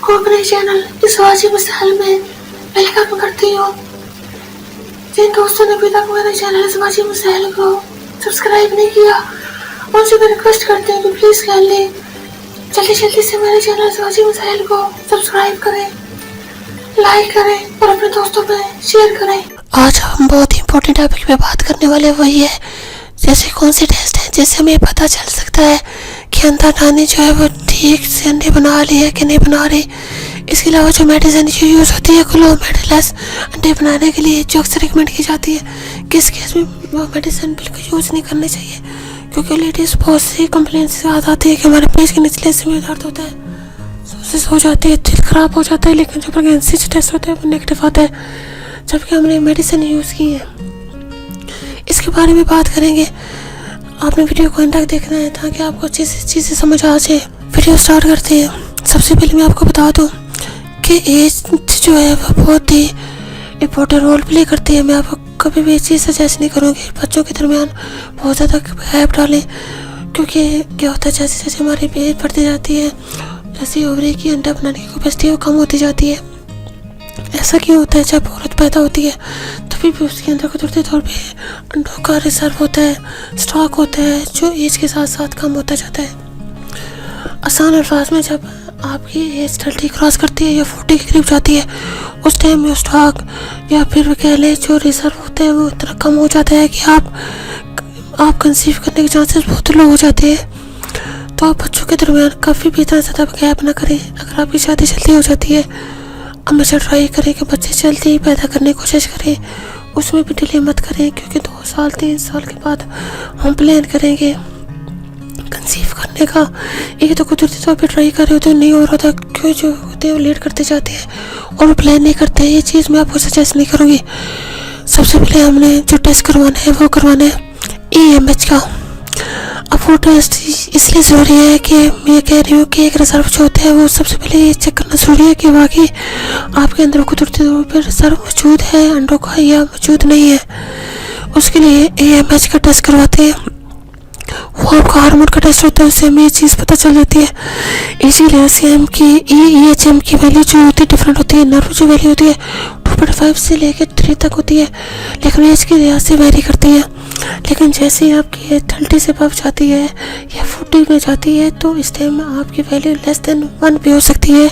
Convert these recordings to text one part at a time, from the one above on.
को अपने चैनल इस वाजी मिसाइल में वेलकम करती हूँ। जिन दोस्तों ने अभी तक मेरे चैनल इस वाजी मिसाइल को सब्सक्राइब नहीं किया, उनसे मैं रिक्वेस्ट करती हूँ कि प्लीज़ काइंडली जल्दी से मेरे चैनल इस वाजी मिसाइल को सब्सक्राइब करें, लाइक करें और अपने दोस्तों में शेयर करें। आज हम बहुत ही इम्पोर्टेंट टॉपिक पे बात करने वाले वही है, जैसे कौन से टेस्ट हैं जिससे हमें पता चल सकता है कि अंधा नानी जो है वो ठीक से अंडे बना रही है कि नहीं बना रही। इसके अलावा जो मेडिसिन जो यूज़ होती है ग्लूमेडलेस अंडे बनाने के लिए, जो अक्सर रिकमेंड की जाती है, किस केस में वो मेडिसिन बिल्कुल यूज़ नहीं करनी चाहिए, क्योंकि लेडीज़ बहुत सी कंप्लेंट्स के साथ आती है कि हमारे पेट के निचले हिस्से में दर्द होता है, सोसिस हो जाती है, दिल खराब हो जाता है, लेकिन जो प्रेगनेंसी टेस्ट होता है वो नेगेटिव आता है जबकि हमने मेडिसिन यूज़ की है। इसके बारे में बात करेंगे। आपने वीडियो को अंत तक देखना है ताकि आपको अच्छी से चीज़ें समझ आ जाए। वीडियो स्टार्ट करते हैं। सबसे पहले मैं आपको बता दूं कि एज जो है वो बहुत ही इम्पोर्टेंट रोल प्ले करती है। मैं आपको कभी भी ये चीज़ सजेस्ट नहीं करूँगी बच्चों के दरमियान बहुत ज़्यादा गैप डालें, क्योंकि क्या होता है जैसे जैसे हमारी एज बढ़ती जाती है, जैसे ओवरी की अंडा बनाने की कैपेसिटी वो कम होती जाती है। ऐसा क्यों होता है? जब औरत पैदा होती है तभी भी उसके अंदर कुदरती तौर पे अंडों का रिजर्व होता है, स्टॉक होता है, जो एज के साथ साथ कम होता जाता है। आसान अल्फाज में जब आपकी एज 30 क्रॉस करती है या 40 के करीब जाती है, उस टाइम में स्टॉक या फिर कह लें जो रिजर्व होता है वो इतना कम हो जाता है कि आप कंसीव करने के चांसेस बहुत लो हो जाते हैं। तो आप बच्चों के दरमियान काफ़ी भी इतना ज़्यादा गैप ना करें। अगर आपकी शादी जल्दी हो जाती है, हमेशा ट्राई करें कि बच्चे जल्दी ही पैदा करने की कोशिश करें, उसमें भी डिले मत करें, क्योंकि 2 साल 3 साल के बाद हम प्लान करेंगे कंसीव करने का। एक तो कुदरती तौर पे ट्राई कर रहे होते हैं, नहीं हो रहा था, क्यों जो होते हैं वो लेट करते जाते हैं और वो प्लान नहीं करते हैं। ये चीज़ मैं आपको सजेस्ट नहीं करूँगी। सबसे पहले हमने जो टेस्ट करवाना है वो करवाना है EMH का। अब वो टेस्ट इसलिए ज़रूरी है कि मैं कह रही हूँ कि एक रिजर्व जो होता है वो सबसे पहले ये चेक करना ज़रूरी है कि वाकई आपके अंदर कुदरती तौर पर रिजर्व मौजूद है अंडों का या मौजूद नहीं है। उसके लिए AMH का टेस्ट करवाते हैं। वो आपका हार्मोन का टेस्ट होता है, उससे हमें ये चीज़ पता चल जाती है। इसीलिए CM की EHM की वैल्यू जो होती है डिफरेंट होती है। नर्व जो वैल्यू होती है 2.5 से लेकर 3 तक होती है, लेकिन एज के लिहाज से वेरी करती है। लेकिन जैसे ही आपकी 30 से अबव जाती है या 40 में जाती है तो इस टाइम में आपकी वैल्यू लेस देन 1 भी हो सकती है।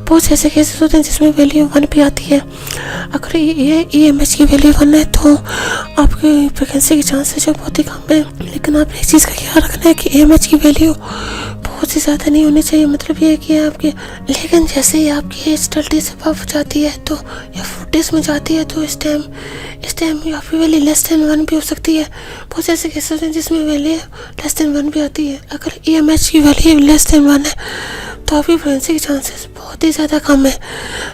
बहुत से ऐसे केसेस होते हैं जिसमें वैल्यू 1 भी आती है। अगर ये EMH की वैल्यू 1 है तो आपकी प्रेगनेंसी के चांसेस जो बहुत ही कम है। लेकिन आपने एक चीज़ का ख्याल रखना है कि EMH की वैल्यू बहुत ही ज़्यादा नहीं होनी चाहिए। मतलब ये है कि आपके, लेकिन जैसे ही आपकी एज 30 से अबव जाती है तो या 40 में जाती है तो इस टाइम आपकी वैल्यू लेस देन 1 भी हो सकती है। बहुत से ऐसे केसेस हैं जिसमें वैल्यू लेस देन 1 भी आती है। अगर EMH की वैल्यू लेस देन 1 है तो आपकी प्रेगनेंसी के चांसेस बहुत ही ज़्यादा कम है।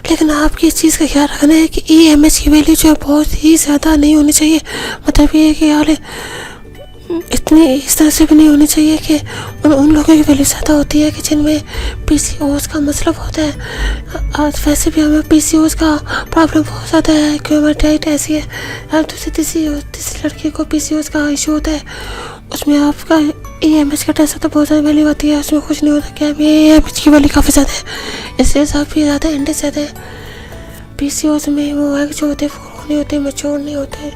लेकिन आपकी इस चीज़ का ख्याल रखना है कि EMH की वैल्यू जो है बहुत ही ज़्यादा नहीं होनी चाहिए। मतलब ये है कि यार इतनी इस तरह से भी नहीं होनी चाहिए कि उन लोगों की वैल्यू ज़्यादा होती है कि जिनमें PCOS का मतलब होता है। आज वैसे भी हमें PCOS का प्रॉब्लम बहुत ज़्यादा है, क्योंकि हमारी डाइट ऐसी है। अब दूसरी तीसरी लड़की को PCOS का इशू होता है, उसमें आपका EMH का टेस्ट तो बहुत ज़्यादा वैल्यू आती है, उसमें कुछ नहीं होता। क्या EMH की वैल्यू काफ़ी ज़्यादा है, इसलिए काफ़ी ज़्यादा इंडेक्स ज़्यादा है। PCOS में वो एग जो होते हैं वो नहीं होते, मैच्योर नहीं होते,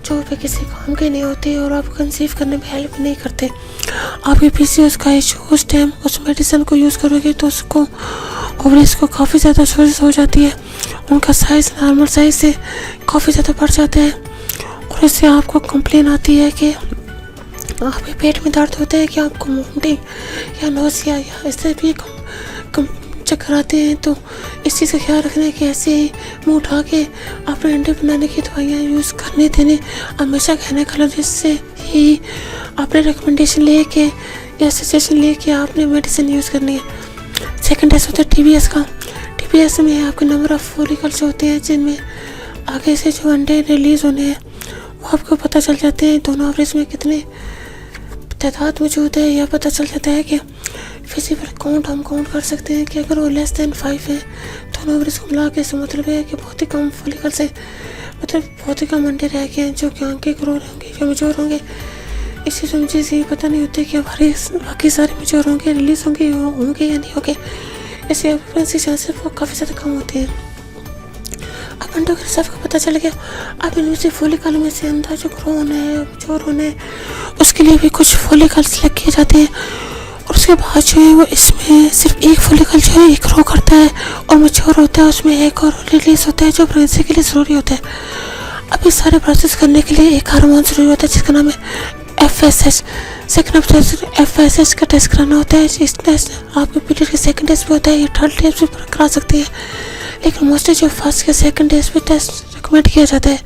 जो भी किसी काम के नहीं होते और आप कंसीव करने में हेल्प नहीं करते। आपके PCOS का इशू उस टाइम उस मेडिसिन को यूज़ करोगे तो उसको ओवरीज को काफ़ी ज़्यादा सोर्स हो जाती है, उनका साइज़ नॉर्मल साइज़ से काफ़ी ज़्यादा बढ़ जाता है और इससे आपको कंप्लेन आती है कि आपके पेट में दर्द होता है, कि आपको वोमिटिंग या नोसिया या इससे भी चक्कर आते हैं। तो इस चीज़ का ख्याल रखना है कि ऐसे ही मुँह उठा के अपने अंडे बनाने की दवाइयाँ यूज़ करने देने हमेशा गायनेकोलॉजिस्ट से ही आपने रिकमेंडेशन ले के या सजेशन ले के आपने मेडिसिन यूज़ करनी है। सेकंड टेस्ट होता है TBS का। TBS में आपके नंबर ऑफ फॉलिकल्स होते हैं जिनमें आगे से जो अंडे रिलीज़ होने हैं वो आपको पता चल जाते हैं। दोनों एवरेज में कितने तादाद मौजूद है यह पता चल जाता है। कि फिजिकल काउंट हम काउंट कर सकते हैं कि अगर वो लेस देन 5 है दोनों एवरेज को मिला के, इसका मतलब है कि बहुत ही कम फॉलिकल्स है, मतलब बहुत ही कम अंडे रह गए हैं जो कि आगे ग्रो होंगे या मेच्योर होंगे। इसी से मुझे ये पता नहीं होती कि हमारे बाकी सारे मेच्योर होंगे, रिलीज होंगे या नहीं होंगे। इससे फ्रीक्वेंसी चांसेस वो काफ़ी ज़्यादा कम होती है। अब एंडोक्राइन को पता चल गया, अब इनमें से फॉलिकल में से अंदर जो ग्रोन है, जोरोन है, उसके लिए भी कुछ फॉलिकल सेलेक्ट किए जाते हैं और उसके बाद जो है वो इसमें सिर्फ एक फॉलिकल जो है एक ग्रो करता है और मैच्योर होता है, उसमें एक और रिलीज होता है जो प्रेगनेंसी के लिए ज़रूरी होता है। अब इस सारे प्रोसेस करने के लिए एक हार्मोन ज़रूरी होता है जिसका नाम है FSH। सेकेंड ऑफ FSH का टेस्ट कराना होता है। इस टेस्ट आपके पीरियड के सेकंड टेस्ट भी होता है या थर्ड टेस्ट भी करा सकते हैं, लेकिन मोस्टली जो फर्स्ट या सेकंड टेस्ट पे टेस्ट रिकमेंड किया जाता है।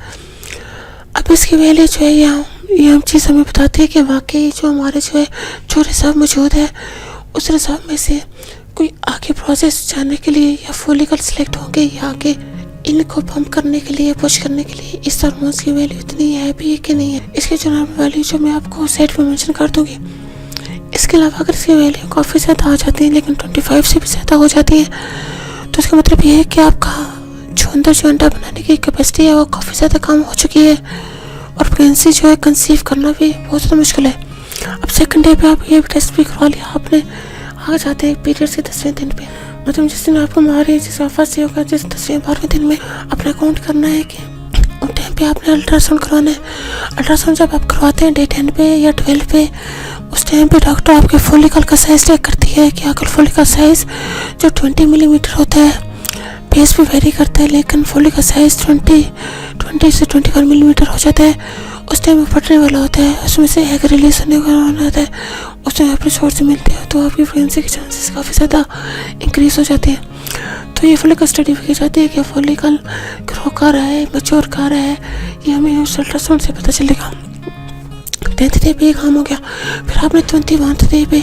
अब इसकी वैल्यू जो है ये हम चीज़ हमें बताती है कि वाकई जो हमारे जो रिजर्व मौजूद है उस रिजर्व में से कोई आगे प्रोसेस जाने के लिए या फॉलिकल सेलेक्ट होंगे या आगे इनको पंप करने के लिए, पुश करने के लिए इस हार्मोन्स की वैल्यू इतनी है भी कि नहीं है। इसके जो वैल्यू जो मैं आपको साइड पे मेंशन कर दूंगी। इसके अलावा अगर इसकी वैल्यू काफ़ी ज़्यादा आ जाती है, लेकिन 25 से भी ज़्यादा हो जाती है, तो इसका मतलब ये है कि आपका जो अंदर जो अंडा बनाने की कैपेसिटी है वो काफ़ी ज़्यादा कम हो चुकी है और प्रेगनेंसी जो है कंसीव करना भी बहुत ज़्यादा मुश्किल है। अब सेकंड डे पे आप ये टेस्ट भी करवा लिया आपने, आ जाते हैं पीरियड के 10वें दिन पे, मतलब जिस दिन आपको मारे जिसका फर्स्ट होगा जिस 10वें 12वें दिन में अपना काउंट करना है कि उस टाइम पे आपने अल्ट्रासाउंड करवाना है। अल्ट्रासाउंड जब आप करवाते हैं डे 10 पे या 12 पे, उस टाइम पे डॉक्टर आपके फॉलिकल का साइज चेक करती है कि अगर फॉलिकल साइज जो 20 मिलीमीटर होता है, बेस भी वेरी करता है, लेकिन फॉलिकल साइज 20 से 21 मिलीमीटर हो जाता है, उस टाइम में फटने वाला होता है, उसमें से एग रिलीज होने वाला होता है, उस टाइम अपने सोर्स से मिलते हैं, तो आपकी प्रेगनेंसी के चांसेस काफ़ी ज़्यादा इंक्रीज हो जाते हैं। तो ये फॉलिकल स्टडी भी की जाती है कि फॉलिकल ग्रो कर रहा है, मैच्योर कर रहा है, ये हमें उस अल्ट्रासाउंड से पता चलेगा। 10th डे पे काम हो गया, फिर आपने 21th डे पे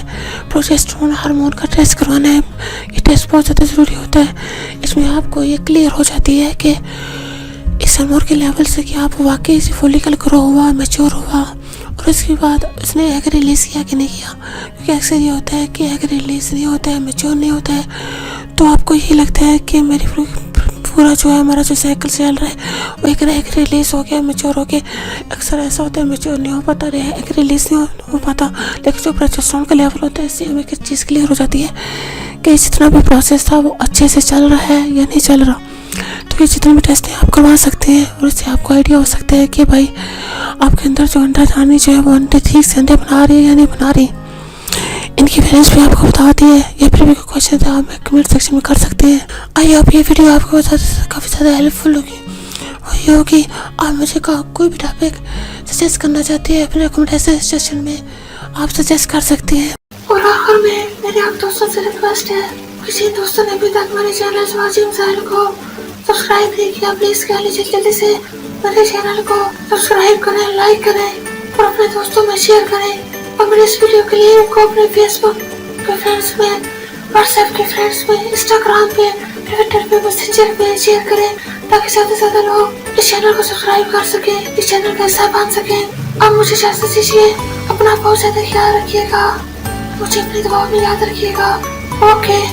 प्रोजेस्टेरोन हार्मोन का टेस्ट करवाना है। ये टेस्ट बहुत ज़्यादा ज़रूरी होता है। इसमें आपको ये क्लियर हो जाती है कि इस हार्मोन के लेवल से कि आप वाकई से फॉलिकल ग्रो हुआ, मैच्योर हुआ, और उसके बाद उसने एग रिलीज़ किया कि नहीं किया, क्योंकि अक्सर ये होता है कि एग रिलीज़ नहीं होता है, मैच्योर नहीं होता है, तो आपको यही लगता है कि मेरी पूरा जो है हमारा जो साइकिल चल रहा है वो एक एग रिलीज़ हो गया, मैच्योर हो गया। अक्सर ऐसा होता है मैच्योर नहीं हो पाता, एग रिलीज़ नहीं हो पाता, लेकिन जो प्रोजेस्टेरोन का लेवल होता है इससे हमें किस चीज़ क्लियर हो जाती है कि जितना भी प्रोसेस था वो अच्छे से चल रहा है या नहीं चल रहा। तो ये जितने भी टेस्ट हैं आप करवा सकते हैं और इससे आपको आइडिया हो सकता है कि भाई आपके अंदर जो अंडा जानी जो है वो अंडे ठीक से अंडे बना रही है या नहीं बना रही। इनकी वैल्यूज भी आपको बताती है, या फिर भी कोई क्वेश्चन है आप कमेंट सेक्शन में कर सकते हैं। आई होप ये वीडियो आपको काफ़ी ज़्यादा हेल्पफुल होगी और ये होगी। आप मुझे कोई भी टॉपिक सजेस्ट करना चाहते हैं अपने कमेंट सेक्शन में आप सजेस्ट कर सकते हैं। और आखिर में मेरे आप दोस्तों से रिक्वेस्ट है, किसी दोस्तों ने अभी तक मेरे चैनल स्वाजी मिसाइल को सब्सक्राइब नहीं किया, प्लीज कह लीजिए जल्दी से मेरे चैनल को सब्सक्राइब करें, लाइक करें और अपने दोस्तों में शेयर करें। और मेरे इस वीडियो के लिए उनको अपने फेसबुक के फ्रेंड्स में, व्हाट्सएप के फ्रेंड्स में, इंस्टाग्राम पे, ट्विटर पे, मैसेंजर पे शेयर करें ताकि ज़्यादा से ज़्यादा लोग इस चैनल को सब्सक्राइब कर सकें, इस चैनल का हिस्सा बन सकें। अब मुझे इजाज़त दीजिए, अपना बहुत ज़्यादा ख्याल रखिएगा, मुझे अपनी दुआ में याद रखिएगा। ओके।